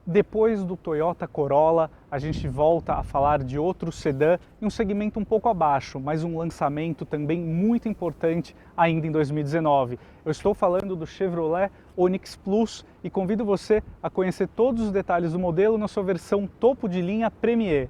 Depois do Toyota Corolla, a gente volta a falar de outro sedã em um segmento um pouco abaixo, mas um lançamento também muito importante ainda em 2019. Eu estou falando do Chevrolet Onix Plus e convido você a conhecer todos os detalhes do modelo na sua versão topo de linha Premier.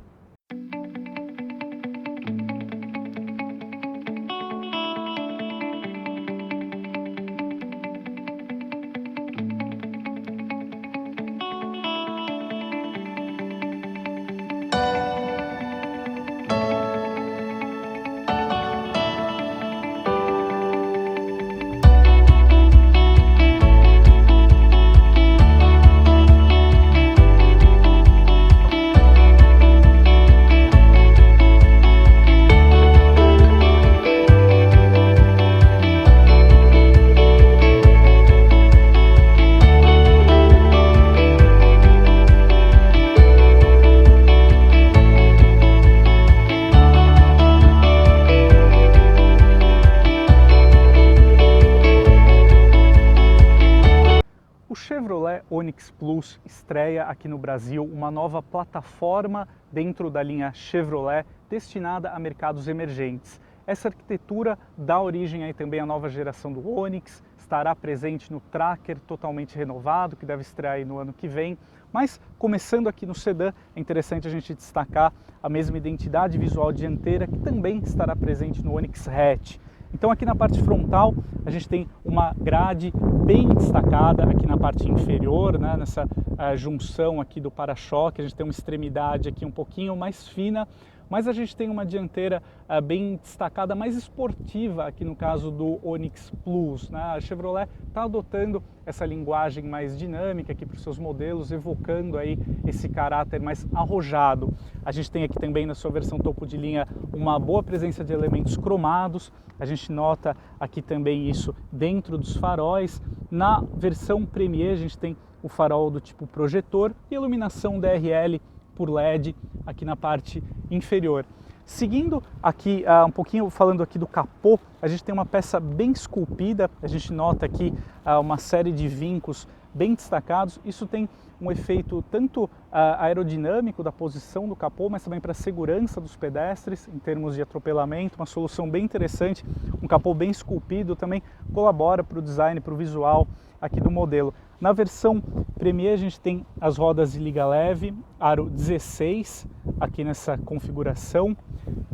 O Chevrolet Onix Plus estreia aqui no Brasil uma nova plataforma dentro da linha Chevrolet destinada a mercados emergentes. Essa arquitetura dá origem aí também à nova geração do Onix, estará presente no Tracker totalmente renovado, que deve estrear aí no ano que vem. Mas, começando aqui no sedã, é interessante a gente destacar a mesma identidade visual dianteira que também estará presente no Onix Hatch. Então aqui na parte frontal a gente tem uma grade bem destacada aqui na parte inferior, né, nessa junção aqui do para-choque. A gente tem uma extremidade aqui um pouquinho mais fina, mas a gente tem uma dianteira bem destacada, mais esportiva aqui no caso do Onix Plus, né? A Chevrolet está adotando essa linguagem mais dinâmica aqui para os seus modelos, evocando aí esse caráter mais arrojado. A gente tem aqui também na sua versão topo de linha uma boa presença de elementos cromados. A gente nota aqui também isso dentro dos faróis. Na versão Premier a gente tem o farol do tipo projetor e iluminação DRL por LED aqui na parte inferior. Seguindo aqui um pouquinho, falando aqui do capô, a gente tem uma peça bem esculpida, a gente nota aqui uma série de vincos bem destacados. Isso tem um efeito tanto aerodinâmico da posição do capô, mas também para a segurança dos pedestres em termos de atropelamento, uma solução bem interessante. Um capô bem esculpido também colabora para o design, para o visual aqui do modelo. Na versão Premier a gente tem as rodas de liga leve, aro 16 aqui nessa configuração.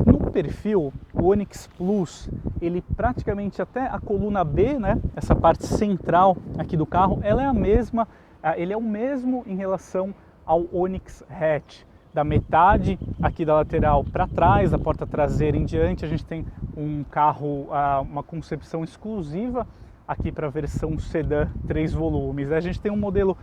No perfil, o Onix Plus, ele praticamente até a coluna B, né, essa parte central aqui do carro, ela é a mesma, ele é o mesmo em relação ao Onix Hatch. Da metade aqui da lateral para trás, da porta traseira em diante, a gente tem um carro, uma concepção exclusiva aqui para a versão sedã 3 volumes. A gente tem um modelo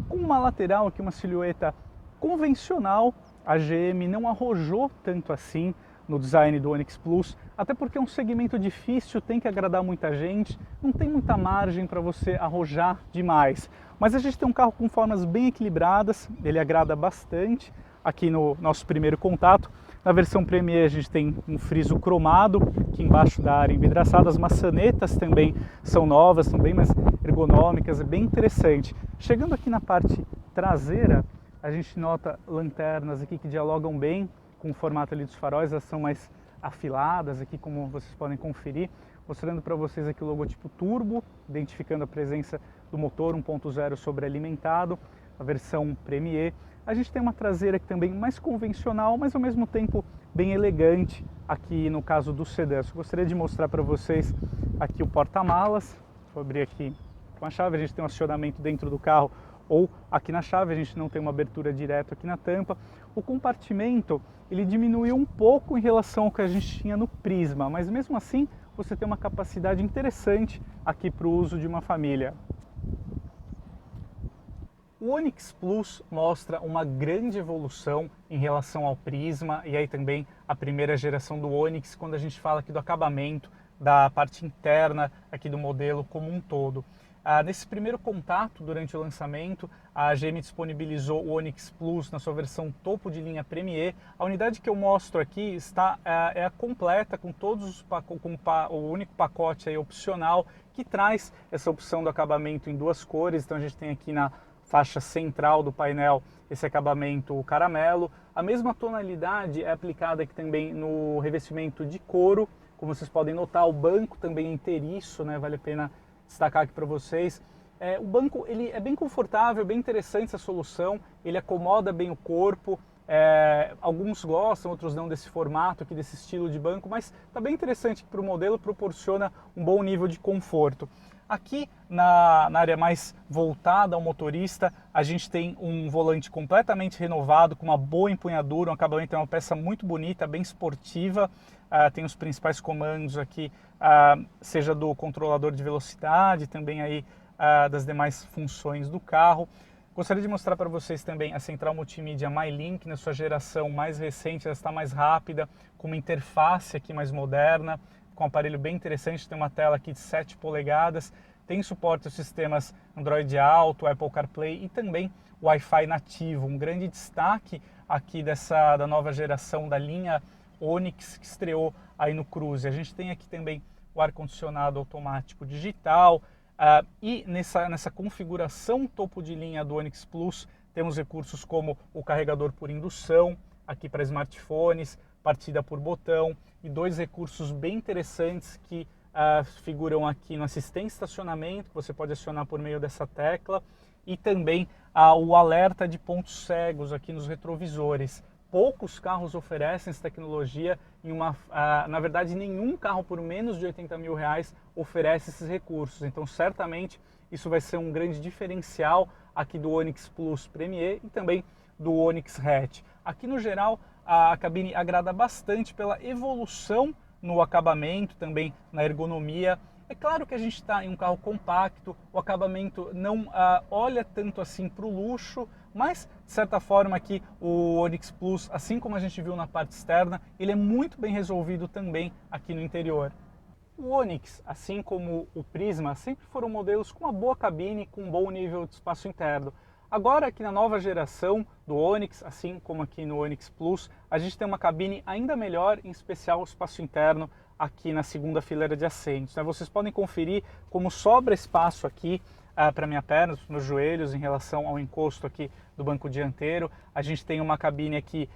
com uma lateral aqui, uma silhueta convencional. A GM não arrojou tanto assim no design do Onix Plus, até porque é um segmento difícil, tem que agradar muita gente, não tem muita margem para você arrojar demais. Mas a gente tem um carro com formas bem equilibradas, ele agrada bastante aqui no nosso primeiro contato. Na versão Premier a gente tem um friso cromado aqui embaixo da área envidraçada, as maçanetas também são novas, são bem mais ergonômicas, é bem interessante. Chegando aqui na parte traseira, a gente nota lanternas aqui que dialogam bem com o formato ali dos faróis, elas são mais afiladas aqui, como vocês podem conferir, mostrando para vocês aqui o logotipo turbo, identificando a presença do motor 1.0 sobrealimentado, a versão Premier. A gente tem uma traseira aqui também mais convencional, mas ao mesmo tempo bem elegante aqui no caso do sedã. Eu gostaria de mostrar para vocês aqui o porta-malas. Vou abrir aqui com a chave, a gente tem um acionamento dentro do carro ou aqui na chave, a gente não tem uma abertura direta aqui na tampa. O compartimento, ele diminuiu um pouco em relação ao que a gente tinha no Prisma, mas mesmo assim você tem uma capacidade interessante aqui para o uso de uma família. O Onix Plus mostra uma grande evolução em relação ao Prisma e aí também a primeira geração do Onix, quando a gente fala aqui do acabamento, da parte interna aqui do modelo como um todo. Nesse primeiro contato, durante o lançamento, a GM disponibilizou o Onix Plus na sua versão topo de linha Premier. A unidade que eu mostro aqui é a completa, com todos o único pacote aí opcional que traz essa opção do acabamento em duas cores. Então a gente tem aqui na faixa central do painel esse acabamento caramelo. A mesma tonalidade é aplicada aqui também no revestimento de couro. Como vocês podem notar, o banco também é inteiriço, né? Vale a pena destacar aqui para vocês. O banco ele é bem confortável, bem interessante essa solução, ele acomoda bem o corpo. Alguns gostam, outros não desse formato aqui, desse estilo de banco, mas está bem interessante para o modelo, proporciona um bom nível de conforto. Aqui na área mais voltada ao motorista, a gente tem um volante completamente renovado, com uma boa empunhadura, um acabamento, é uma peça muito bonita, bem esportiva. Tem os principais comandos aqui, seja do controlador de velocidade, também aí das demais funções do carro. Gostaria de mostrar para vocês também a central multimídia MyLink, na sua geração mais recente, ela está mais rápida, com uma interface aqui mais moderna, com um aparelho bem interessante, tem uma tela aqui de 7 polegadas, tem suporte aos sistemas Android Auto, Apple CarPlay e também Wi-Fi nativo. Um grande destaque aqui da nova geração da linha Onix, que estreou aí no Cruze. A gente tem aqui também o ar-condicionado automático digital, e nessa configuração topo de linha do Onix Plus, temos recursos como o carregador por indução, aqui para smartphones, partida por botão, e 2 recursos bem interessantes que figuram aqui no assistente de estacionamento, que você pode acionar por meio dessa tecla, e também o alerta de pontos cegos aqui nos retrovisores. Poucos carros oferecem essa tecnologia, na verdade nenhum carro por menos de 80 mil reais oferece esses recursos, então certamente isso vai ser um grande diferencial aqui do Onix Plus Premier e também do Onix Hatch. Aqui no geral a cabine agrada bastante pela evolução no acabamento, também na ergonomia. É claro que a gente está em um carro compacto, o acabamento não olha tanto assim para o luxo, mas de certa forma aqui o Onix Plus, assim como a gente viu na parte externa, ele é muito bem resolvido também aqui no interior. O Onix, assim como o Prisma, sempre foram modelos com uma boa cabine, com um bom nível de espaço interno. Agora aqui na nova geração do Onix, assim como aqui no Onix Plus, a gente tem uma cabine ainda melhor, em especial o espaço interno aqui na segunda fileira de assentos. Vocês podem conferir como sobra espaço aqui para minha perna, para os meus joelhos, em relação ao encosto aqui do banco dianteiro. A gente tem uma cabine aqui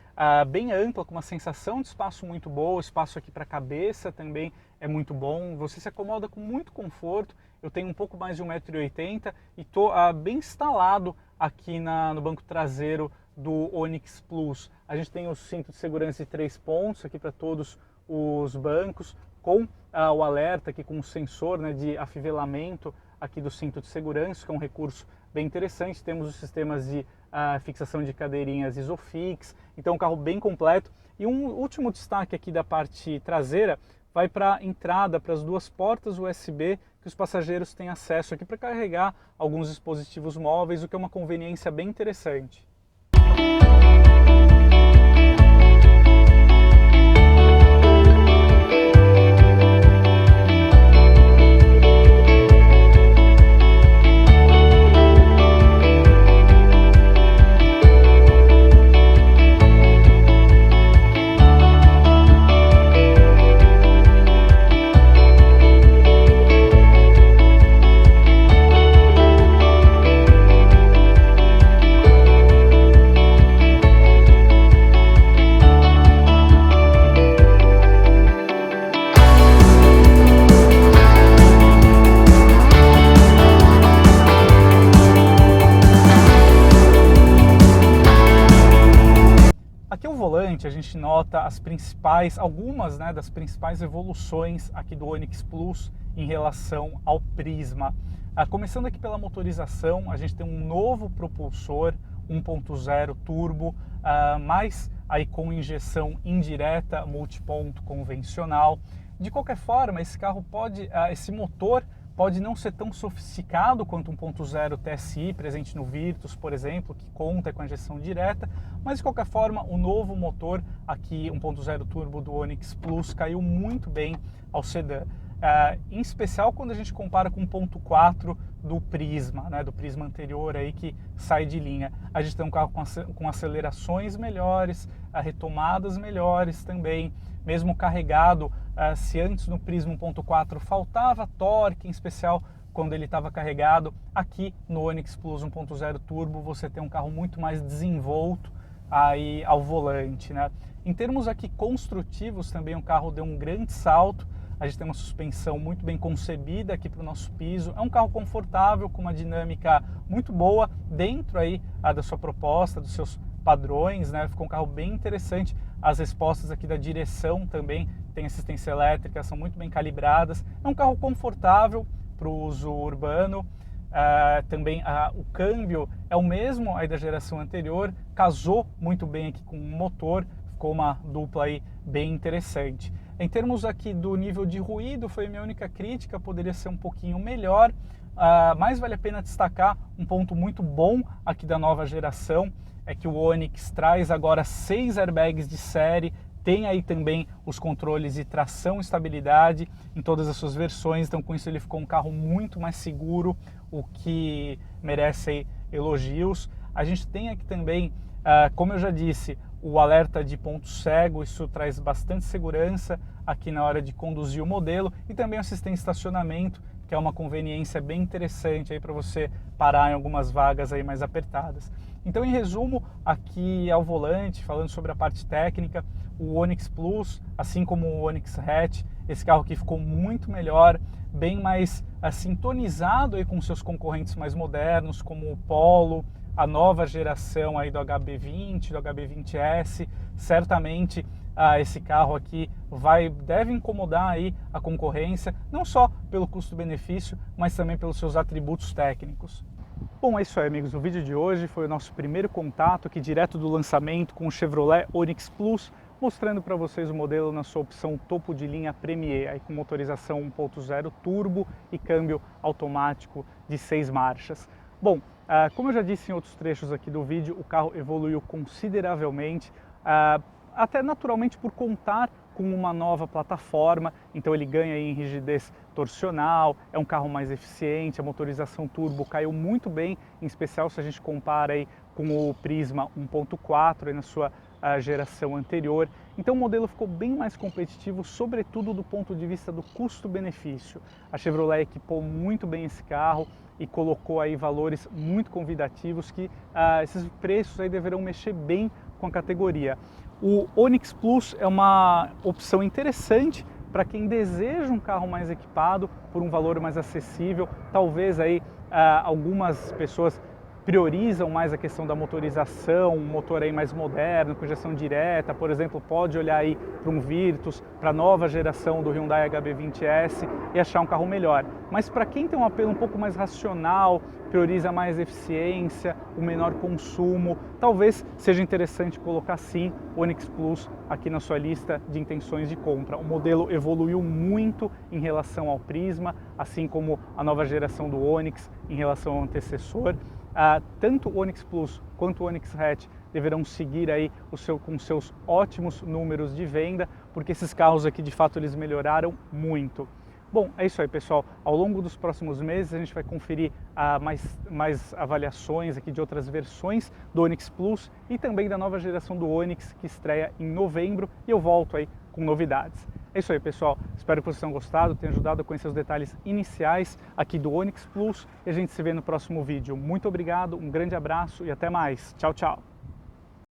bem ampla, com uma sensação de espaço muito boa, o espaço aqui para a cabeça também é muito bom, você se acomoda com muito conforto. Eu tenho um pouco mais de 1,80 m e estou bem instalado aqui no banco traseiro do Onix Plus. A gente tem o cinto de segurança de 3 pontos aqui para todos os bancos, com o alerta aqui com o sensor, né, de afivelamento aqui do cinto de segurança, que é um recurso bem interessante. Temos os sistemas de fixação de cadeirinhas Isofix, então um carro bem completo. E um último destaque aqui da parte traseira vai para a entrada, para as 2 portas USB que os passageiros têm acesso aqui para carregar alguns dispositivos móveis, o que é uma conveniência bem interessante. Aqui ao volante a gente nota algumas das principais evoluções aqui do Onix Plus em relação ao Prisma. Começando aqui pela motorização, a gente tem um novo propulsor 1.0 turbo, mas aí com injeção indireta, multiponto convencional. De qualquer forma, esse motor pode não ser tão sofisticado quanto 1.0 TSI presente no Virtus, por exemplo, que conta com a injeção direta, mas de qualquer forma o novo motor aqui 1.0 turbo do Onix Plus caiu muito bem ao sedã. Em especial quando a gente compara com 1.4 do Prisma, do Prisma anterior aí que sai de linha. A gente tem um carro com acelerações melhores, retomadas melhores também, mesmo carregado, se antes no Prisma 1.4 faltava torque, em especial quando ele estava carregado. Aqui no Onix Plus 1.0 Turbo você tem um carro muito mais desenvolto aí ao volante, né? Em termos aqui construtivos também o carro deu um grande salto. A gente tem uma suspensão muito bem concebida aqui para o nosso piso. É um carro confortável, com uma dinâmica muito boa dentro aí da sua proposta, dos seus padrões, né? Ficou um carro bem interessante. As respostas aqui da direção também tem assistência elétrica, são muito bem calibradas. É um carro confortável para o uso urbano. Também o câmbio é o mesmo aí da geração anterior, casou muito bem aqui com o motor, ficou uma dupla aí bem interessante. Em termos aqui do nível de ruído, foi a minha única crítica, poderia ser um pouquinho melhor, mas vale a pena destacar um ponto muito bom aqui da nova geração, é que o Onix traz agora 6 airbags de série, tem aí também os controles de tração e estabilidade em todas as suas versões, então com isso ele ficou um carro muito mais seguro, o que merece aí elogios. A gente tem aqui também, como eu já disse, o alerta de ponto cego, isso traz bastante segurança aqui na hora de conduzir o modelo, e também o assistente de estacionamento, que é uma conveniência bem interessante aí para você parar em algumas vagas aí mais apertadas. Então, em resumo, aqui ao volante, falando sobre a parte técnica, o Onix Plus, assim como o Onix Hatch, esse carro aqui ficou muito melhor, bem mais sintonizado aí com seus concorrentes mais modernos, como o Polo, a nova geração aí do HB20, do HB20S. Certamente esse carro aqui deve incomodar aí a concorrência, não só pelo custo-benefício, mas também pelos seus atributos técnicos. Bom, é isso aí, amigos. O vídeo de hoje foi o nosso primeiro contato aqui direto do lançamento com o Chevrolet Onix Plus, mostrando para vocês o modelo na sua opção topo de linha Premier, aí com motorização 1.0 turbo e câmbio automático de 6 marchas. Bom, como eu já disse em outros trechos aqui do vídeo, o carro evoluiu consideravelmente, até naturalmente por contar com uma nova plataforma, então ele ganha em rigidez torsional, é um carro mais eficiente, a motorização turbo caiu muito bem, em especial se a gente compara aí com o Prisma 1.4 aí na sua geração anterior. Então o modelo ficou bem mais competitivo, sobretudo do ponto de vista do custo-benefício. A Chevrolet equipou muito bem esse carro e colocou aí valores muito convidativos que esses preços aí deverão mexer bem com a categoria. O Onix Plus é uma opção interessante para quem deseja um carro mais equipado por um valor mais acessível. Talvez aí algumas pessoas priorizam mais a questão da motorização, um motor aí mais moderno, com injeção direta, por exemplo, pode olhar aí para um Virtus, para a nova geração do Hyundai HB20S e achar um carro melhor. Mas para quem tem um apelo um pouco mais racional, prioriza mais eficiência, o menor consumo, talvez seja interessante colocar sim o Onix Plus aqui na sua lista de intenções de compra. O modelo evoluiu muito em relação ao Prisma, assim como a nova geração do Onix em relação ao antecessor. Tanto o Onix Plus quanto o Onix Hatch deverão seguir aí com seus ótimos números de venda, porque esses carros aqui de fato eles melhoraram muito. Bom, é isso aí, pessoal. Ao longo dos próximos meses a gente vai conferir mais avaliações aqui de outras versões do Onix Plus e também da nova geração do Onix, que estreia em novembro, e eu volto aí com novidades. É isso aí, pessoal. Espero que vocês tenham gostado, tenha ajudado a conhecer os detalhes iniciais aqui do Onix Plus, e a gente se vê no próximo vídeo. Muito obrigado, um grande abraço e até mais. Tchau, tchau.